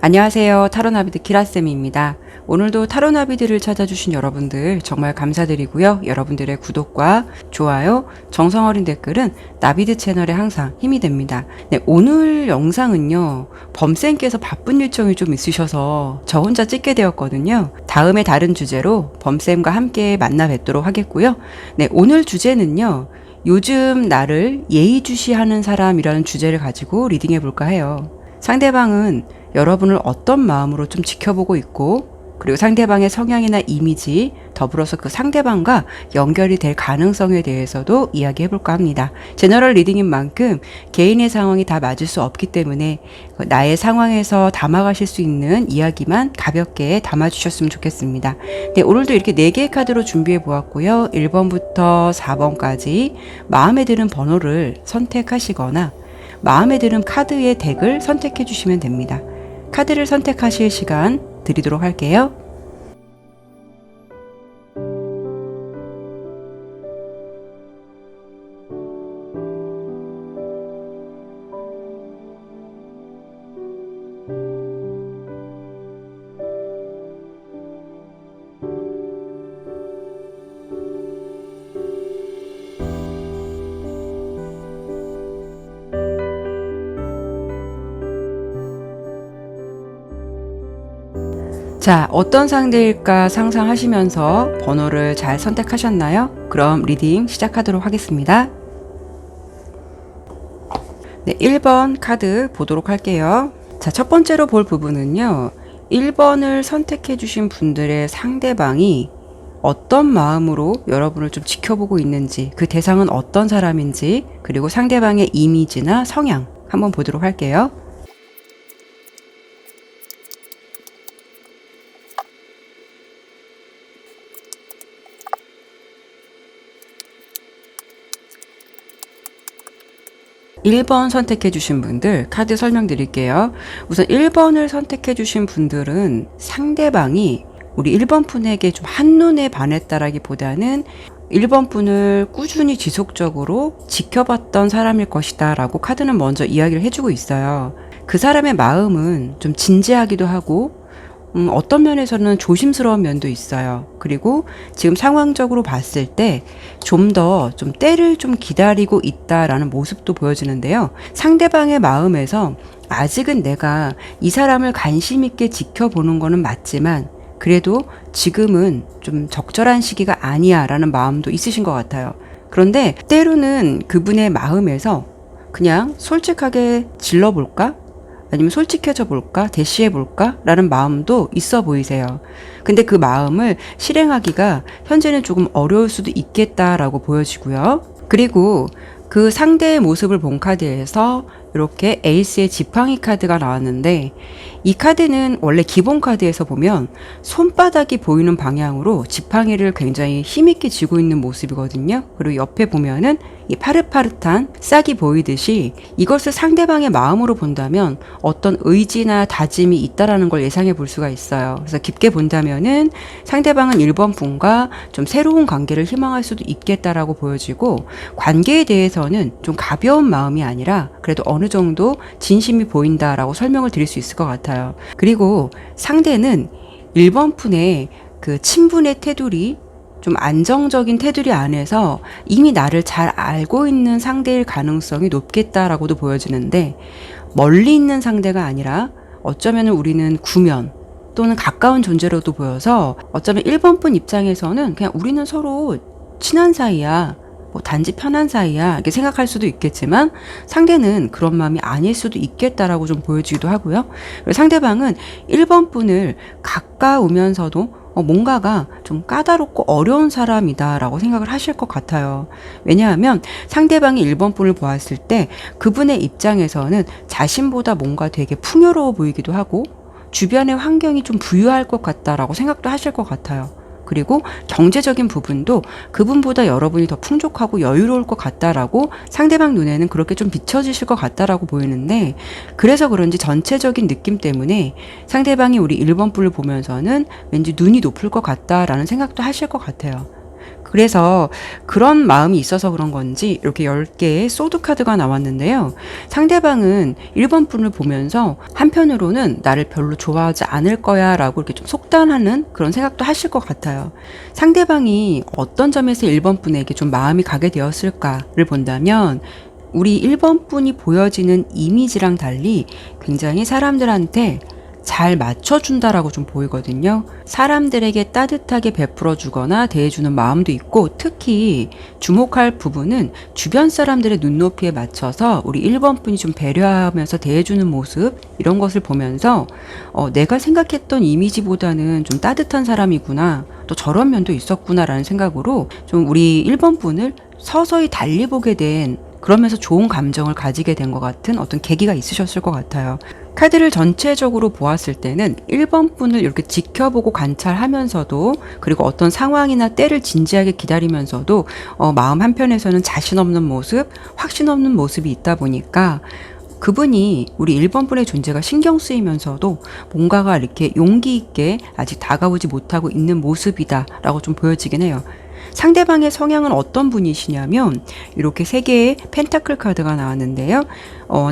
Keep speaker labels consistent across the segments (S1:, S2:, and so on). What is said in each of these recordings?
S1: 안녕하세요. 타로나비드 키라쌤입니다. 오늘도 타로나비드를 찾아주신 여러분들 정말 감사드리고요. 여러분들의 구독과 좋아요, 정성어린 댓글은 나비드 채널에 항상 힘이 됩니다. 네, 오늘 영상은요. 범쌤께서 바쁜 일정이 좀 있으셔서 저 혼자 찍게 되었거든요. 다음에 다른 주제로 범쌤과 함께 만나 뵙도록 하겠고요. 네, 오늘 주제는요. 요즘 나를 예의주시하는 사람이라는 주제를 가지고 리딩해 볼까 해요. 상대방은 여러분을 어떤 마음으로 좀 지켜보고 있고, 그리고 상대방의 성향이나 이미지, 더불어서 그 상대방과 연결이 될 가능성에 대해서도 이야기해 볼까 합니다. 제너럴 리딩인 만큼 개인의 상황이 다 맞을 수 없기 때문에 나의 상황에서 담아가실 수 있는 이야기만 가볍게 담아주셨으면 좋겠습니다. 네, 오늘도 이렇게 4개의 카드로 준비해 보았고요. 1번부터 4번까지 마음에 드는 번호를 선택하시거나 마음에 드는 카드의 덱을 선택해 주시면 됩니다. 카드를 선택하실 시간 드리도록 할게요. 자, 어떤 상대일까 상상하시면서 번호를 잘 선택하셨나요? 그럼 리딩 시작하도록 하겠습니다. 네, 1번 카드 보도록 할게요. 자, 첫 번째로 볼 부분은요. 1번을 선택해 주신 분들의 상대방이 어떤 마음으로 여러분을 좀 지켜보고 있는지, 그 대상은 어떤 사람인지, 그리고 상대방의 이미지나 성향 한번 보도록 할게요. 1번 선택해 주신 분들 카드 설명드릴게요. 우선 1번을 선택해 주신 분들은 상대방이 우리 1번 분에게 좀 한눈에 반했다라기보다는 1번 분을 꾸준히 지속적으로 지켜봤던 사람일 것이다 라고 카드는 먼저 이야기를 해주고 있어요. 그 사람의 마음은 좀 진지하기도 하고 어떤 면에서는 조심스러운 면도 있어요. 그리고 지금 상황적으로 봤을 때 좀 더 좀 때를 좀 기다리고 있다라는 모습도 보여지는데요. 상대방의 마음에서 아직은 내가 이 사람을 관심 있게 지켜보는 거는 맞지만 그래도 지금은 좀 적절한 시기가 아니야 라는 마음도 있으신 것 같아요. 그런데 때로는 그분의 마음에서 그냥 솔직하게 질러볼까? 아니면 솔직해져 볼까? 대시해 볼까? 라는 마음도 있어 보이세요. 근데 그 마음을 실행하기가 현재는 조금 어려울 수도 있겠다라고 보여지고요. 그리고 그 상대의 모습을 본 카드에서 이렇게 에이스의 지팡이 카드가 나왔는데 이 카드는 원래 기본 카드에서 보면 손바닥이 보이는 방향으로 지팡이를 굉장히 힘있게 쥐고 있는 모습이거든요. 그리고 옆에 보면은 이 파릇파릇한 싹이 보이듯이 이것을 상대방의 마음으로 본다면 어떤 의지나 다짐이 있다라는 걸 예상해 볼 수가 있어요. 그래서 깊게 본다면은 상대방은 1번 분과 좀 새로운 관계를 희망할 수도 있겠다라고 보여지고 관계에 대해서는 좀 가벼운 마음이 아니라 그래도 어느 정도 진심이 보인다라고 설명을 드릴 수 있을 것 같아요. 그리고 상대는 1번 분의 그 친분의 테두리 좀 안정적인 테두리 안에서 이미 나를 잘 알고 있는 상대일 가능성이 높겠다라고도 보여지는데 멀리 있는 상대가 아니라 어쩌면 우리는 구면 또는 가까운 존재로도 보여서 어쩌면 1번 분 입장에서는 그냥 우리는 서로 친한 사이야. 뭐 단지 편한 사이야 이렇게 생각할 수도 있겠지만 상대는 그런 마음이 아닐 수도 있겠다라고 좀 보여지기도 하고요. 그리고 상대방은 1번 분을 가까우면서도 뭔가가 좀 까다롭고 어려운 사람이다라고 생각을 하실 것 같아요. 왜냐하면 상대방이 1번 분을 보았을 때 그분의 입장에서는 자신보다 뭔가 되게 풍요로워 보이기도 하고 주변의 환경이 좀 부유할 것 같다라고 생각도 하실 것 같아요. 그리고 경제적인 부분도 그분보다 여러분이 더 풍족하고 여유로울 것 같다라고 상대방 눈에는 그렇게 좀 비춰지실 것 같다라고 보이는데 그래서 그런지 전체적인 느낌 때문에 상대방이 우리 1번 분을 보면서는 왠지 눈이 높을 것 같다라는 생각도 하실 것 같아요. 그래서 그런 마음이 있어서 그런 건지 이렇게 10개의 소드 카드가 나왔는데요. 상대방은 1번 분을 보면서 한편으로는 나를 별로 좋아하지 않을 거야 라고 이렇게 좀 속단하는 그런 생각도 하실 것 같아요. 상대방이 어떤 점에서 1번 분에게 좀 마음이 가게 되었을까를 본다면 우리 1번 분이 보여지는 이미지랑 달리 굉장히 사람들한테 잘 맞춰준다라고 좀 보이거든요. 사람들에게 따뜻하게 베풀어 주거나 대해주는 마음도 있고, 특히 주목할 부분은 주변 사람들의 눈높이에 맞춰서 우리 1번 분이 좀 배려하면서 대해주는 모습, 이런 것을 보면서 내가 생각했던 이미지보다는 좀 따뜻한 사람이구나, 또 저런 면도 있었구나라는 생각으로 좀 우리 1번 분을 서서히 달리 보게 된, 그러면서 좋은 감정을 가지게 된 것 같은 어떤 계기가 있으셨을 것 같아요. 카드를 전체적으로 보았을 때는 1번 분을 이렇게 지켜보고 관찰하면서도, 그리고 어떤 상황이나 때를 진지하게 기다리면서도 마음 한편에서는 자신 없는 모습, 확신 없는 모습이 있다 보니까 그분이 우리 1번 분의 존재가 신경 쓰이면서도 뭔가가 이렇게 용기 있게 아직 다가오지 못하고 있는 모습이다 라고 좀 보여지긴 해요. 상대방의 성향은 어떤 분이시냐면 이렇게 3개의 펜타클 카드가 나왔는데요.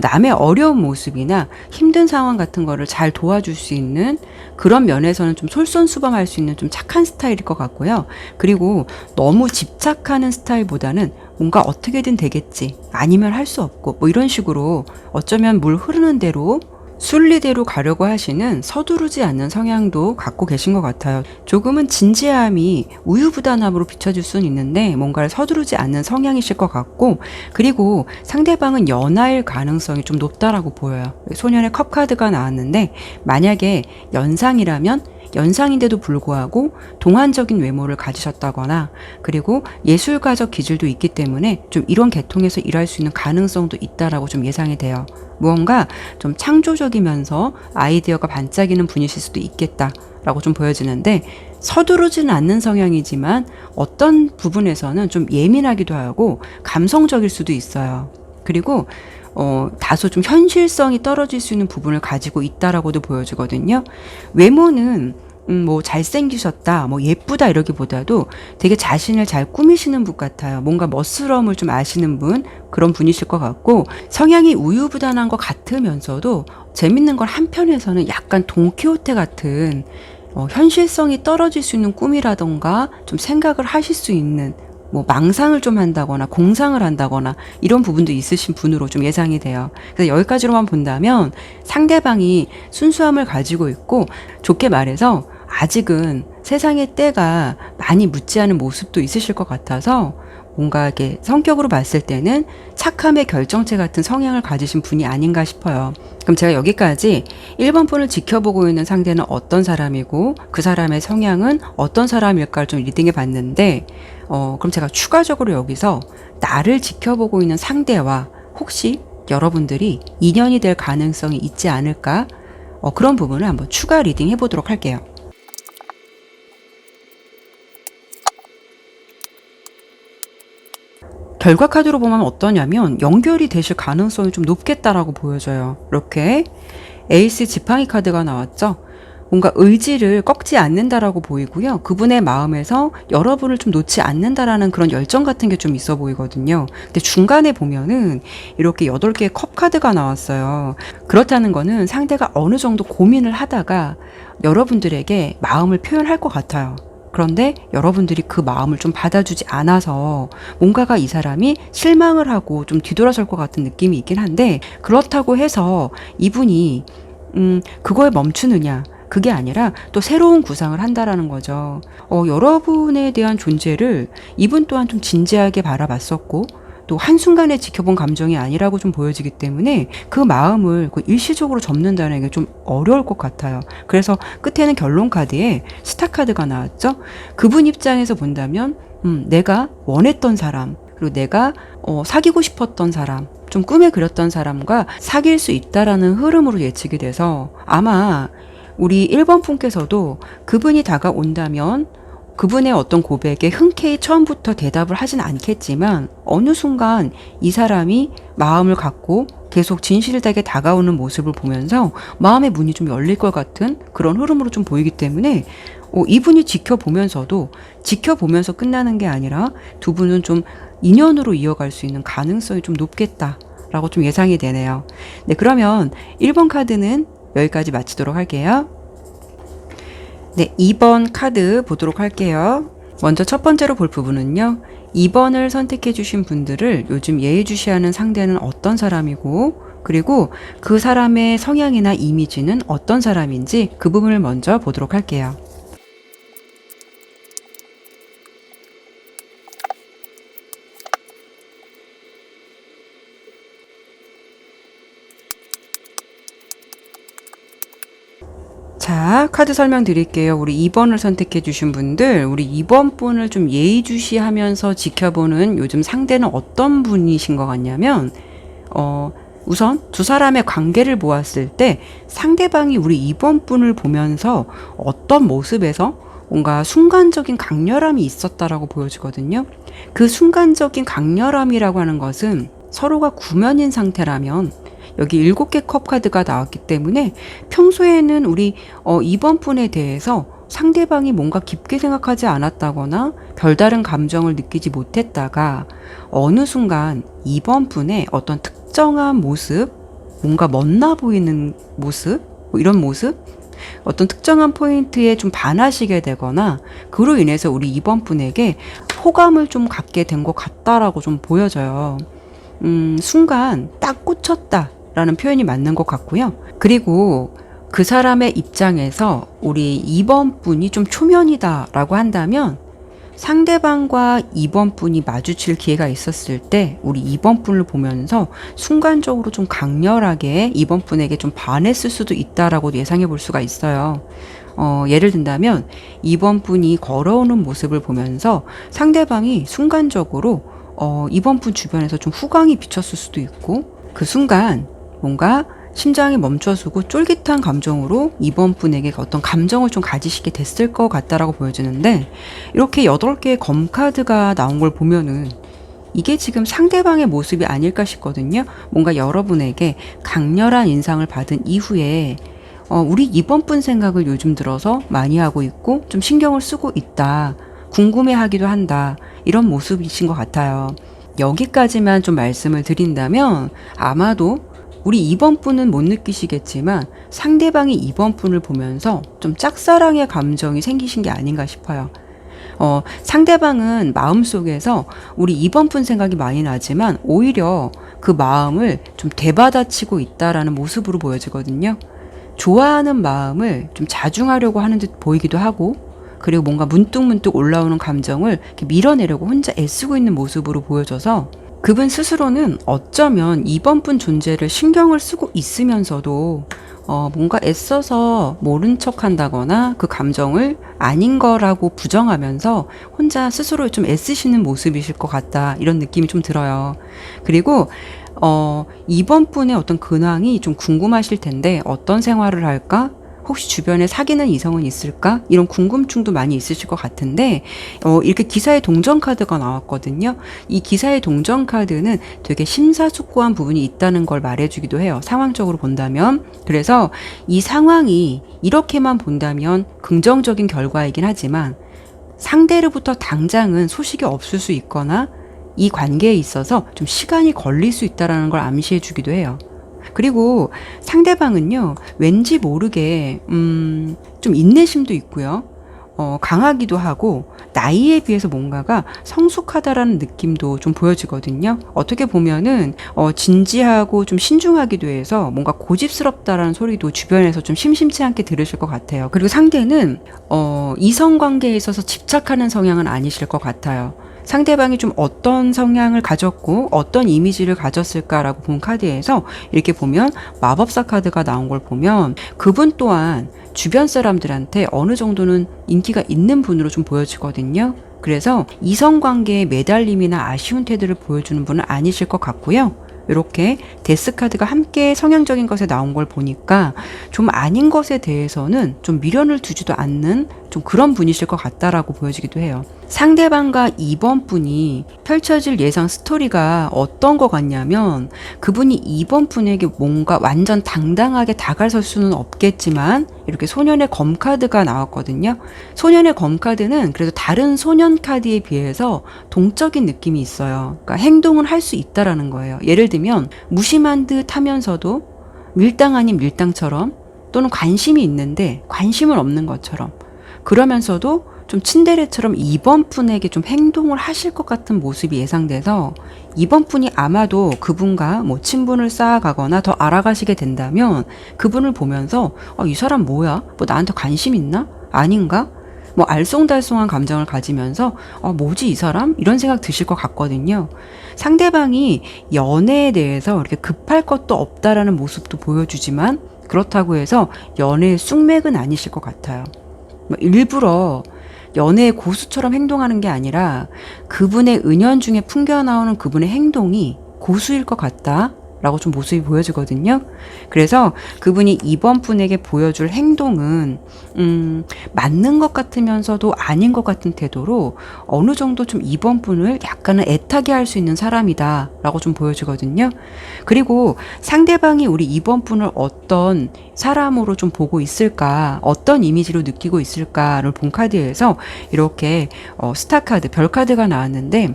S1: 남의 어려운 모습이나 힘든 상황 같은 거를 잘 도와줄 수 있는 그런 면에서는 좀 솔선수범할 수 있는 좀 착한 스타일일 것 같고요. 그리고 너무 집착하는 스타일보다는 뭔가 어떻게든 되겠지, 아니면 할 수 없고, 뭐 이런 식으로 어쩌면 물 흐르는 대로 순리대로 가려고 하시는 서두르지 않는 성향도 갖고 계신 것 같아요. 조금은 진지함이 우유부단함으로 비춰질 수는 있는데 뭔가를 서두르지 않는 성향이실 것 같고, 그리고 상대방은 연하일 가능성이 좀 높다라고 보여요. 소년의 컵 카드가 나왔는데 만약에 연상이라면 연상인데도 불구하고 동안적인 외모를 가지셨다거나, 그리고 예술가적 기질도 있기 때문에 좀 이런 계통에서 일할 수 있는 가능성도 있다라고 좀 예상이 돼요. 무언가 좀 창조적이면서 아이디어가 반짝이는 분이실 수도 있겠다라고 좀 보여지는데, 서두르지는 않는 성향이지만 어떤 부분에서는 좀 예민하기도 하고 감성적일 수도 있어요. 그리고 다소 좀 현실성이 떨어질 수 있는 부분을 가지고 있다라고도 보여지거든요. 외모는 뭐 잘생기셨다, 뭐 예쁘다 이러기보다도 되게 자신을 잘 꾸미시는 분 같아요. 뭔가 멋스러움을 좀 아시는 분, 그런 분이실 것 같고, 성향이 우유부단한 것 같으면서도 재밌는 건 한편에서는 약간 돈키호테 같은 현실성이 떨어질 수 있는 꿈이라던가 좀 생각을 하실 수 있는, 뭐 망상을 좀 한다거나 공상을 한다거나 이런 부분도 있으신 분으로 좀 예상이 돼요. 그래서 여기까지로만 본다면 상대방이 순수함을 가지고 있고, 좋게 말해서 아직은 세상의 때가 많이 묻지 않은 모습도 있으실 것 같아서 뭔가 이렇게 성격으로 봤을 때는 착함의 결정체 같은 성향을 가지신 분이 아닌가 싶어요. 그럼 제가 여기까지 1번 분을 지켜보고 있는 상대는 어떤 사람이고 그 사람의 성향은 어떤 사람일까를 좀 리딩해 봤는데, 그럼 제가 추가적으로 여기서 나를 지켜보고 있는 상대와 혹시 여러분들이 인연이 될 가능성이 있지 않을까, 그런 부분을 한번 추가 리딩 해보도록 할게요. 결과 카드로 보면 어떠냐면 연결이 되실 가능성이 좀 높겠다라고 보여져요. 이렇게 에이스 지팡이 카드가 나왔죠. 뭔가 의지를 꺾지 않는다라고 보이고요. 그분의 마음에서 여러분을 좀 놓지 않는다라는 그런 열정 같은 게 좀 있어 보이거든요. 근데 중간에 보면은 이렇게 8개의 컵 카드가 나왔어요. 그렇다는 거는 상대가 어느 정도 고민을 하다가 여러분들에게 마음을 표현할 것 같아요. 그런데 여러분들이 그 마음을 좀 받아주지 않아서 뭔가가 이 사람이 실망을 하고 좀 뒤돌아설 것 같은 느낌이 있긴 한데, 그렇다고 해서 이분이 그거에 멈추느냐, 그게 아니라 또 새로운 구상을 한다라는 거죠. 여러분에 대한 존재를 이분 또한 좀 진지하게 바라봤었고, 또 한순간에 지켜본 감정이 아니라고 좀 보여지기 때문에 그 마음을 일시적으로 접는다는 게 좀 어려울 것 같아요. 그래서 끝에는 결론 카드에 스타 카드가 나왔죠. 그분 입장에서 본다면 내가 원했던 사람, 그리고 내가 사귀고 싶었던 사람, 좀 꿈에 그렸던 사람과 사귈 수 있다라는 흐름으로 예측이 돼서 아마 우리 1번 분께서도 그분이 다가온다면 그분의 어떤 고백에 흔쾌히 처음부터 대답을 하진 않겠지만 어느 순간 이 사람이 마음을 갖고 계속 진실되게 다가오는 모습을 보면서 마음의 문이 좀 열릴 것 같은 그런 흐름으로 좀 보이기 때문에 이분이 지켜보면서 끝나는 게 아니라 두 분은 좀 인연으로 이어갈 수 있는 가능성이 좀 높겠다라고 좀 예상이 되네요. 네, 그러면 1번 카드는 여기까지 마치도록 할게요. 네, 2번 카드 보도록 할게요. 먼저 첫 번째로 볼 부분은요. 2번을 선택해 주신 분들을 요즘 예의주시하는 상대는 어떤 사람이고, 그리고 그 사람의 성향이나 이미지는 어떤 사람인지 그 부분을 먼저 보도록 할게요. 자, 카드 설명드릴게요. 우리 2번을 선택해 주신 분들, 우리 2번 분을 좀 예의주시하면서 지켜보는 요즘 상대는 어떤 분이신 것 같냐면, 우선 두 사람의 관계를 보았을 때 상대방이 우리 2번 분을 보면서 어떤 모습에서 뭔가 순간적인 강렬함이 있었다라고 보여지거든요. 그 순간적인 강렬함이라고 하는 것은 서로가 구면인 상태라면, 여기 7개 컵 카드가 나왔기 때문에 평소에는 우리 2번 분에 대해서 상대방이 뭔가 깊게 생각하지 않았다거나 별다른 감정을 느끼지 못했다가 어느 순간 2번 분의 어떤 특정한 모습, 뭔가 멋나 보이는 모습, 이런 모습, 어떤 특정한 포인트에 좀 반하시게 되거나 그로 인해서 우리 2번 분에게 호감을 좀 갖게 된 것 같다라고 좀 보여져요. 순간 딱 꽂혔다 라는 표현이 맞는 것 같고요. 그리고 그 사람의 입장에서 우리 2번 분이 좀 초면이다 라고 한다면 상대방과 2번 분이 마주칠 기회가 있었을 때 우리 2번 분을 보면서 순간적으로 좀 강렬하게 2번 분에게 좀 반했을 수도 있다라고 예상해 볼 수가 있어요. 예를 든다면 2번 분이 걸어오는 모습을 보면서 상대방이 순간적으로 2번 분 주변에서 좀 후광이 비쳤을 수도 있고, 그 순간 뭔가 심장이 멈춰서고 쫄깃한 감정으로 2번 분에게 어떤 감정을 좀 가지시게 됐을 것 같다라고 보여지는데, 이렇게 8개의 검카드가 나온 걸 보면은 이게 지금 상대방의 모습이 아닐까 싶거든요. 뭔가 여러분에게 강렬한 인상을 받은 이후에 우리 2번 분 생각을 요즘 들어서 많이 하고 있고 좀 신경을 쓰고 있다, 궁금해하기도 한다, 이런 모습이신 것 같아요. 여기까지만 좀 말씀을 드린다면 아마도 우리 2번 분은 못 느끼시겠지만 상대방이 2번 분을 보면서 좀 짝사랑의 감정이 생기신 게 아닌가 싶어요. 상대방은 마음속에서 우리 2번 분 생각이 많이 나지만 오히려 그 마음을 좀 되받아치고 있다라는 모습으로 보여지거든요. 좋아하는 마음을 좀 자중하려고 하는 듯 보이기도 하고, 그리고 뭔가 문득문득 올라오는 감정을 이렇게 밀어내려고 혼자 애쓰고 있는 모습으로 보여져서 그분 스스로는 어쩌면 2번 분 존재를 신경을 쓰고 있으면서도 뭔가 애써서 모른 척 한다거나 그 감정을 아닌 거라고 부정하면서 혼자 스스로 좀 애쓰시는 모습이실 것 같다, 이런 느낌이 좀 들어요. 그리고 2번 분의 어떤 근황이 좀 궁금하실 텐데, 어떤 생활을 할까? 혹시 주변에 사귀는 이성은 있을까? 이런 궁금증도 많이 있으실 것 같은데, 이렇게 기사의 동전 카드가 나왔거든요. 이 기사의 동전 카드는 되게 심사숙고한 부분이 있다는 걸 말해주기도 해요. 상황적으로 본다면. 그래서 이 상황이 이렇게만 본다면 긍정적인 결과이긴 하지만 상대로부터 당장은 소식이 없을 수 있거나 이 관계에 있어서 좀 시간이 걸릴 수 있다는 걸 암시해 주기도 해요. 그리고 상대방은요, 왠지 모르게 좀 인내심도 있고요, 강하기도 하고 나이에 비해서 뭔가가 성숙하다라는 느낌도 좀 보여지거든요. 어떻게 보면은 진지하고 좀 신중하기도 해서 뭔가 고집스럽다라는 소리도 주변에서 좀 심심치 않게 들으실 것 같아요. 그리고 상대는 이성관계에 있어서 집착하는 성향은 아니실 것 같아요. 상대방이 좀 어떤 성향을 가졌고 어떤 이미지를 가졌을까라고 본 카드에서 이렇게 보면 마법사 카드가 나온 걸 보면 그분 또한 주변 사람들한테 어느 정도는 인기가 있는 분으로 좀 보여지거든요. 그래서 이성관계에 매달림이나 아쉬운 태도를 보여주는 분은 아니실 것 같고요. 이렇게 데스 카드가 함께 성향적인 것에 나온 걸 보니까 좀 아닌 것에 대해서는 좀 미련을 두지도 않는 좀 그런 분이실 것 같다라고 보여지기도 해요. 상대방과 2번 분이 펼쳐질 예상 스토리가 어떤 것 같냐면, 그분이 2번 분에게 뭔가 완전 당당하게 다가설 수는 없겠지만 이렇게 소년의 검카드가 나왔거든요. 소년의 검카드는 그래도 다른 소년 카드에 비해서 동적인 느낌이 있어요. 그러니까 행동은 할 수 있다라는 거예요. 예를 들면 무심한 듯 하면서도 밀당 아닌 밀당처럼, 또는 관심이 있는데 관심은 없는 것처럼, 그러면서도 좀 친데레처럼 2번 분에게 좀 행동을 하실 것 같은 모습이 예상돼서 2번 분이 아마도 그분과 뭐 친분을 쌓아가거나 더 알아가시게 된다면 그분을 보면서 이 사람 뭐야? 뭐 나한테 관심 있나? 아닌가? 뭐 알쏭달쏭한 감정을 가지면서 뭐지 이 사람? 이런 생각 드실 것 같거든요. 상대방이 연애에 대해서 이렇게 급할 것도 없다라는 모습도 보여주지만 그렇다고 해서 연애의 쑥맥은 아니실 것 같아요. 뭐 일부러 연애의 고수처럼 행동하는 게 아니라 그분의 은연중에 풍겨나오는 그분의 행동이 고수일 것 같다 라고 좀 모습이 보여지거든요. 그래서 그분이 2번 분에게 보여줄 행동은 맞는 것 같으면서도 아닌 것 같은 태도로 어느 정도 좀 2번 분을 약간은 애타게 할 수 있는 사람이다 라고 좀 보여지거든요. 그리고 상대방이 우리 2번 분을 어떤 사람으로 좀 보고 있을까, 어떤 이미지로 느끼고 있을까를 본 카드에서 이렇게 스타카드, 별카드가 나왔는데,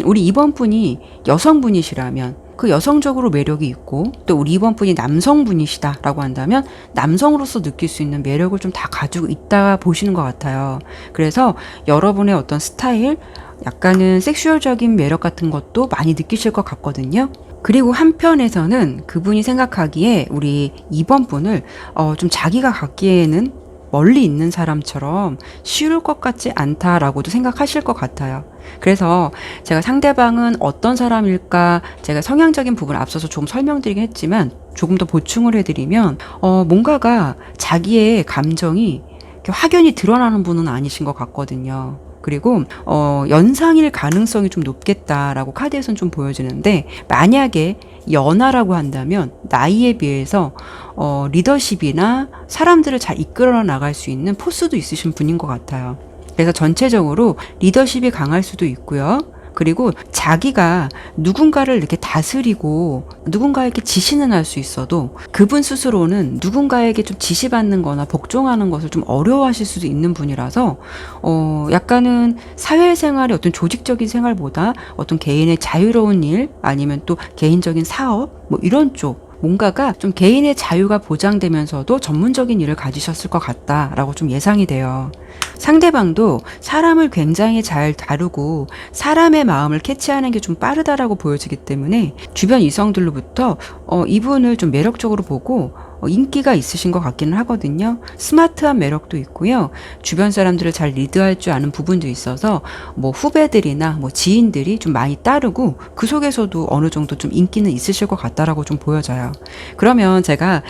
S1: 우리 2번 분이 여성분이시라면 그 여성적으로 매력이 있고, 또 우리 2번 분이 남성분이시다라고 한다면 남성으로서 느낄 수 있는 매력을 좀 다 가지고 있다 보시는 것 같아요. 그래서 여러분의 어떤 스타일, 약간은 섹슈얼적인 매력 같은 것도 많이 느끼실 것 같거든요. 그리고 한편에서는 그분이 생각하기에 우리 2번 분을 좀 자기가 갖기에는 멀리 있는 사람처럼 쉬울 것 같지 않다라고도 생각하실 것 같아요. 그래서 제가 상대방은 어떤 사람일까, 제가 성향적인 부분 앞서서 조금 설명드리긴 했지만 조금 더 보충을 해드리면 뭔가가 자기의 감정이 이렇게 확연히 드러나는 분은 아니신 것 같거든요. 그리고 연상일 가능성이 좀 높겠다라고 카드에서는 좀 보여지는데, 만약에 연하라고 한다면 나이에 비해서 리더십이나 사람들을 잘 이끌어 나갈 수 있는 포스도 있으신 분인 것 같아요. 그래서 전체적으로 리더십이 강할 수도 있고요. 그리고 자기가 누군가를 이렇게 다스리고 누군가에게 지시는 할 수 있어도 그분 스스로는 누군가에게 좀 지시받는 거나 복종하는 것을 좀 어려워하실 수도 있는 분이라서 약간은 사회생활의 어떤 조직적인 생활보다 어떤 개인의 자유로운 일, 아니면 또 개인적인 사업, 뭐 이런 쪽, 뭔가가 좀 개인의 자유가 보장되면서도 전문적인 일을 가지셨을 것 같다라고 좀 예상이 돼요. 상대방도 사람을 굉장히 잘 다루고 사람의 마음을 캐치하는 게 좀 빠르다라고 보여지기 때문에 주변 이성들로부터 이분을 좀 매력적으로 보고 인기가 있으신 것 같기는 하거든요. 스마트한 매력도 있고요. 주변 사람들을 잘 리드할 줄 아는 부분도 있어서 뭐 후배들이나 뭐 지인들이 좀 많이 따르고 그 속에서도 어느 정도 좀 인기는 있으실 것 같다라고 좀 보여져요. 그러면 제가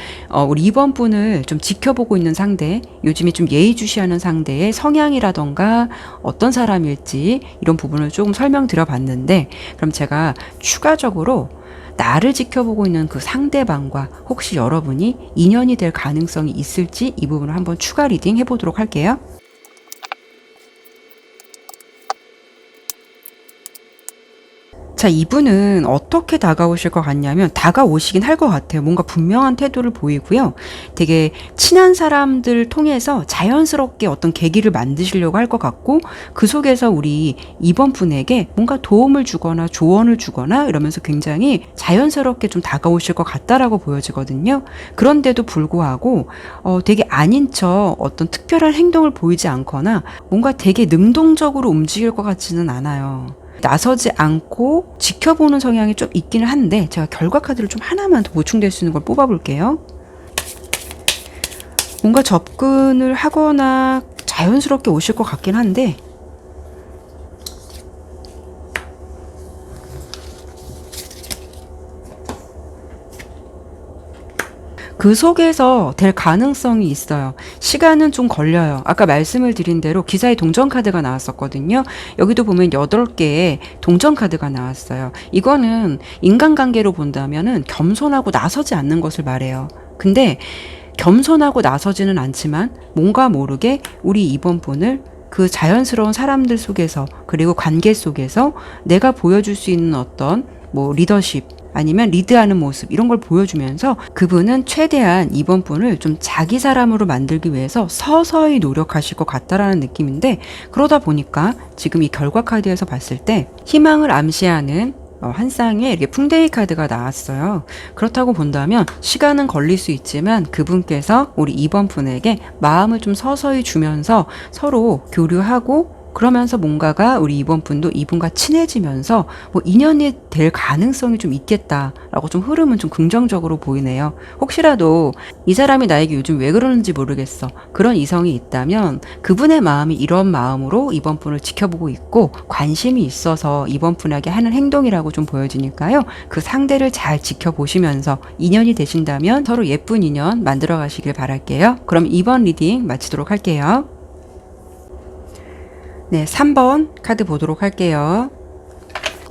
S1: 우리 2번 분을 좀 지켜보고 있는 상대, 요즘에 좀 예의주시하는 상대의 성향이라던가 어떤 사람일지 이런 부분을 조금 설명드려 봤는데, 그럼 제가 추가적으로 나를 지켜보고 있는 그 상대방과 혹시 여러분이 인연이 될 가능성이 있을지 이 부분을 한번 추가 리딩 해보도록 할게요. 자, 이분은 어떻게 다가오실 것 같냐면 다가오시긴 할 것 같아요. 뭔가 분명한 태도를 보이고요. 되게 친한 사람들 통해서 자연스럽게 어떤 계기를 만드시려고 할 것 같고, 그 속에서 우리 2번 분에게 뭔가 도움을 주거나 조언을 주거나 이러면서 굉장히 자연스럽게 좀 다가오실 것 같다라고 보여지거든요. 그런데도 불구하고 되게 아닌 척 어떤 특별한 행동을 보이지 않거나 뭔가 되게 능동적으로 움직일 것 같지는 않아요. 나서지 않고 지켜보는 성향이 좀 있기는 한데, 제가 결과 카드를 좀 하나만 더 보충될 수 있는 걸 뽑아볼게요. 뭔가 접근을 하거나 자연스럽게 오실 것 같긴 한데, 그 속에서 될 가능성이 있어요. 시간은 좀 걸려요. 아까 말씀을 드린 대로 기사의 동전 카드가 나왔었거든요. 여기도 보면 8개의 동전 카드가 나왔어요. 이거는 인간관계로 본다면은 겸손하고 나서지 않는 것을 말해요. 근데 겸손하고 나서지는 않지만 뭔가 모르게 우리 2번 분을 그 자연스러운 사람들 속에서 그리고 관계 속에서 내가 보여줄 수 있는 어떤 뭐 리더십 아니면 리드하는 모습 이런 걸 보여주면서 그분은 최대한 이번 분을 좀 자기 사람으로 만들기 위해서 서서히 노력하실 것 같다라는 느낌인데, 그러다 보니까 지금 이 결과 카드에서 봤을 때 희망을 암시하는 한 쌍의 이렇게 풍뎅이 카드가 나왔어요. 그렇다고 본다면 시간은 걸릴 수 있지만 그분께서 우리 2번 분에게 마음을 좀 서서히 주면서 서로 교류하고 그러면서 뭔가가 우리 2번 분도 이분과 친해지면서 뭐 인연이 될 가능성이 좀 있겠다라고 좀 흐름은 좀 긍정적으로 보이네요. 혹시라도 이 사람이 나에게 요즘 왜 그러는지 모르겠어, 그런 이성이 있다면 그분의 마음이 이런 마음으로 2번 분을 지켜보고 있고 관심이 있어서 2번 분에게 하는 행동이라고 좀 보여지니까요. 그 상대를 잘 지켜보시면서 인연이 되신다면 서로 예쁜 인연 만들어 가시길 바랄게요. 그럼 2번 리딩 마치도록 할게요. 네, 3번 카드 보도록 할게요.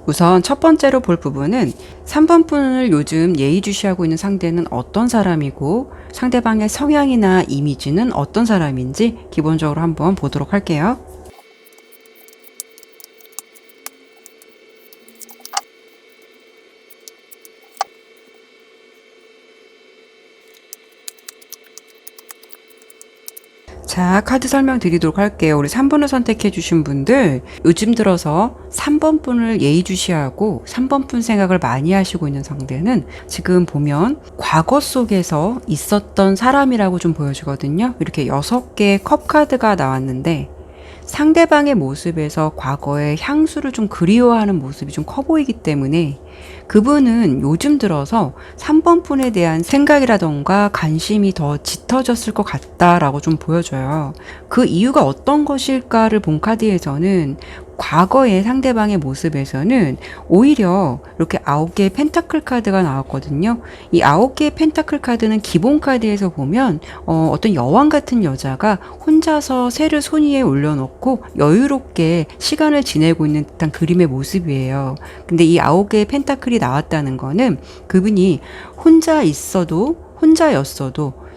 S1: 우선 첫 번째로 볼 부분은 3번 분을 요즘 예의주시하고 있는 상대는 어떤 사람이고 상대방의 성향이나 이미지는 어떤 사람인지 기본적으로 한번 보도록 할게요. 자, 카드 설명 드리도록 할게요. 우리 3번을 선택해 주신 분들, 요즘 들어서 3번 분을 예의주시하고 3번 분 생각을 많이 하시고 있는 상대는 지금 보면 과거 속에서 있었던 사람이라고 좀 보여지거든요. 이렇게 6개의 컵 카드가 나왔는데 상대방의 모습에서 과거의 향수를 좀 그리워하는 모습이 좀 커 보이기 때문에 그분은 요즘 들어서 3번 분에 대한 생각이라던가 관심이 더 짙어졌을 것 같다라고 좀 보여져요. 그 이유가 어떤 것일까를 본 카드에서는 과거의 상대방의 모습에서는 오히려 이렇게 9개의 펜타클 카드가 나왔거든요. 이 9개의 펜타클 카드는 기본 카드에서 보면 어떤 여왕 같은 여자가 혼자서 새를 손 위에 올려놓고 여유롭게 시간을 지내고 있는 듯한 그림의 모습이에요. 근데 이 9개의 펜타클이 나왔다는 거는 그분이 혼자였어도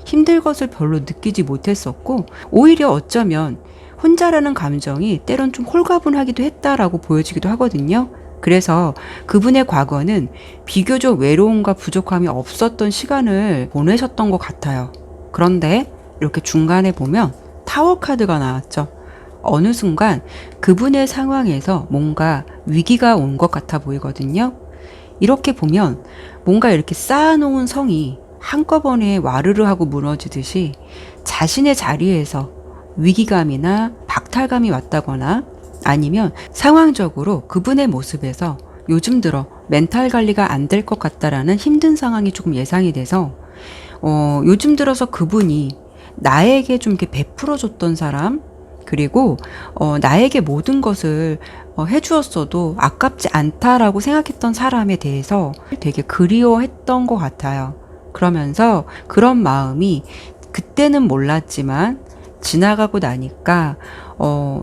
S1: 힘들 것을 별로 느끼지 못했었고 오히려 어쩌면 혼자라는 감정이 때론 좀 홀가분하기도 했다라고 보여지기도 하거든요. 그래서 그분의 과거는 비교적 외로움과 부족함이 없었던 시간을 보내셨던 것 같아요. 그런데 이렇게 중간에 보면 타워 카드가 나왔죠. 어느 순간 그분의 상황에서 뭔가 위기가 온 것 같아 보이거든요. 이렇게 보면 뭔가 이렇게 쌓아놓은 성이 한꺼번에 와르르 하고 무너지듯이 자신의 자리에서 위기감이나 박탈감이 왔다거나 아니면 상황적으로 그분의 모습에서 요즘 들어 멘탈 관리가 안 될 것 같다라는 힘든 상황이 조금 예상이 돼서 요즘 들어서 그분이 나에게 좀 이렇게 베풀어줬던 사람, 그리고 나에게 모든 것을 해주었어도 아깝지 않다라고 생각했던 사람에 대해서 되게 그리워했던 것 같아요. 그러면서 그런 마음이 그때는 몰랐지만 지나가고 나니까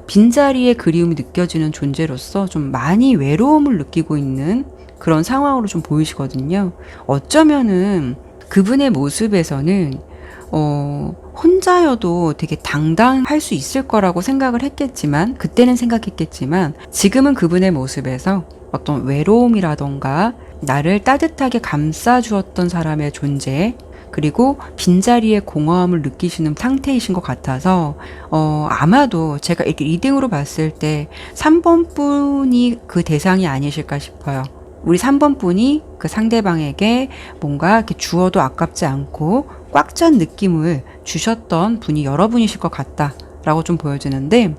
S1: 빈자리에 그리움이 느껴지는 존재로서 좀 많이 외로움을 느끼고 있는 그런 상황으로 좀 보이시거든요. 어쩌면은 그분의 모습에서는 혼자여도 되게 당당할 수 있을 거라고 생각을 했겠지만, 그때는 생각했겠지만 지금은 그분의 모습에서 어떤 외로움이라던가 나를 따뜻하게 감싸주었던 사람의 존재, 그리고 빈자리에 공허함을 느끼시는 상태이신 것 같아서 아마도 제가 이렇게 리딩으로 봤을 때 3번 분이 그 대상이 아니실까 싶어요. 우리 3번 분이 그 상대방에게 뭔가 이렇게 주어도 아깝지 않고 꽉 찬 느낌을 주셨던 분이 여러분이실 것 같다 라고 좀 보여지는데,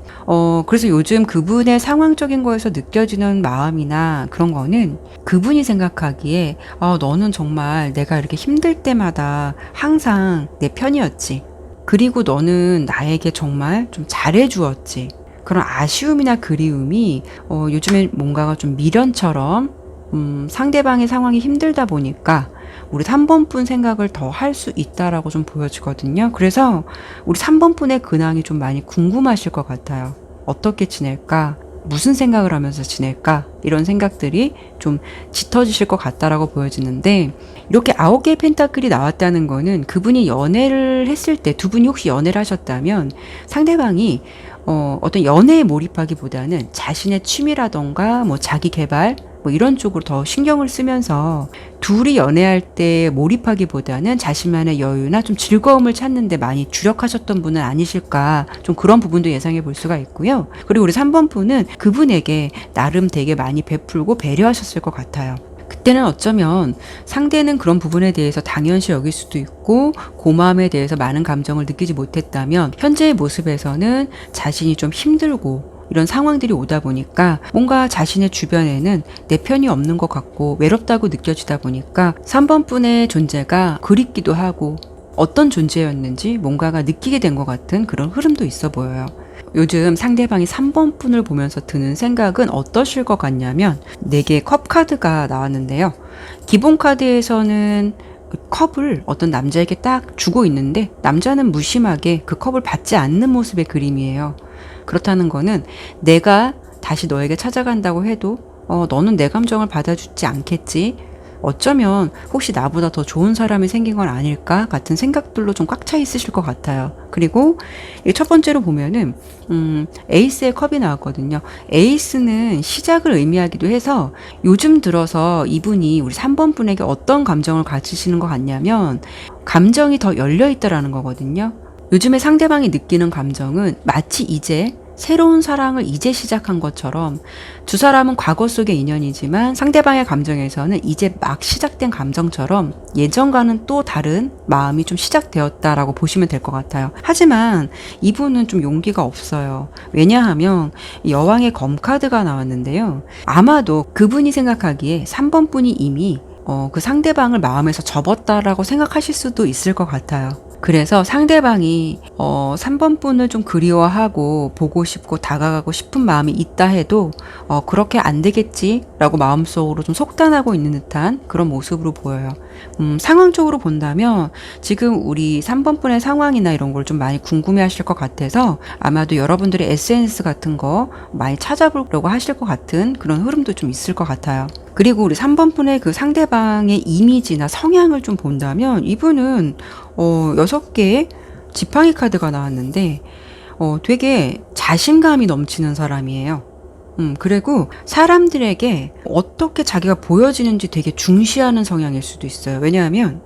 S1: 그래서 요즘 그분의 상황적인 거에서 느껴지는 마음이나 그런 거는 그분이 생각하기에 너는 정말 내가 이렇게 힘들 때마다 항상 내 편이었지, 그리고 너는 나에게 정말 좀 잘해주었지, 그런 아쉬움이나 그리움이 요즘에 뭔가가 좀 미련처럼 상대방의 상황이 힘들다 보니까 우리 3번 분 생각을 더 할 수 있다라고 좀 보여지거든요. 그래서 우리 3번 분의 근황이 좀 많이 궁금하실 것 같아요. 어떻게 지낼까? 무슨 생각을 하면서 지낼까? 이런 생각들이 좀 짙어지실 것 같다라고 보여지는데, 이렇게 9개의 펜타클이 나왔다는 거는 그분이 연애를 했을 때, 두 분이 혹시 연애를 하셨다면 상대방이 어떤 연애에 몰입하기보다는 자신의 취미라던가 뭐 자기 개발 뭐 이런 쪽으로 더 신경을 쓰면서 둘이 연애할 때 몰입하기보다는 자신만의 여유나 좀 즐거움을 찾는 데 많이 주력하셨던 분은 아니실까, 좀 그런 부분도 예상해 볼 수가 있고요. 그리고 우리 3번 분은 그분에게 나름 되게 많이 베풀고 배려하셨을 것 같아요. 그때는 어쩌면 상대는 그런 부분에 대해서 당연시 여길 수도 있고 고마움에 대해서 많은 감정을 느끼지 못했다면, 현재의 모습에서는 자신이 좀 힘들고 이런 상황들이 오다 보니까 뭔가 자신의 주변에는 내 편이 없는 것 같고 외롭다고 느껴지다 보니까 3번 분의 존재가 그립기도 하고 어떤 존재였는지 뭔가가 느끼게 된 것 같은 그런 흐름도 있어 보여요. 요즘 상대방이 3번 분을 보면서 드는 생각은 어떠실 것 같냐면, 4개의 컵 카드가 나왔는데요. 기본 카드에서는 컵을 어떤 남자에게 딱 주고 있는데 남자는 무심하게 그 컵을 받지 않는 모습의 그림이에요. 그렇다는 거는 내가 다시 너에게 찾아간다고 해도 너는 내 감정을 받아주지 않겠지, 어쩌면 혹시 나보다 더 좋은 사람이 생긴 건 아닐까 같은 생각들로 좀 꽉 차 있으실 것 같아요. 그리고 첫 번째로 보면은 에이스의 컵이 나왔거든요. 에이스는 시작을 의미하기도 해서 요즘 들어서 이분이 우리 3번 분에게 어떤 감정을 가지시는 것 같냐면, 감정이 더 열려 있다라는 거거든요. 요즘에 상대방이 느끼는 감정은 마치 이제 새로운 사랑을 이제 시작한 것처럼, 두 사람은 과거 속의 인연이지만 상대방의 감정에서는 이제 막 시작된 감정처럼 예전과는 또 다른 마음이 좀 시작되었다라고 보시면 될 것 같아요. 하지만 이분은 좀 용기가 없어요. 왜냐하면 여왕의 검카드가 나왔는데요. 아마도 그분이 생각하기에 3번 분이 이미 그 상대방을 마음에서 접었다라고 생각하실 수도 있을 것 같아요. 그래서 상대방이 3번 분을 좀 그리워하고 보고 싶고 다가가고 싶은 마음이 있다 해도 그렇게 안 되겠지라고 마음속으로 좀 속단하고 있는 듯한 그런 모습으로 보여요. 상황적으로 본다면 지금 우리 3번 분의 상황이나 이런 걸 좀 많이 궁금해 하실 것 같아서 아마도 여러분들의 SNS 같은 거 많이 찾아보려고 하실 것 같은 그런 흐름도 좀 있을 것 같아요. 그리고 우리 3번 분의 그 상대방의 이미지나 성향을 좀 본다면, 이분은 6개의 지팡이 카드가 나왔는데 되게 자신감이 넘치는 사람이에요. 그리고 사람들에게 어떻게 자기가 보여지는지 되게 중시하는 성향일 수도 있어요. 왜냐하면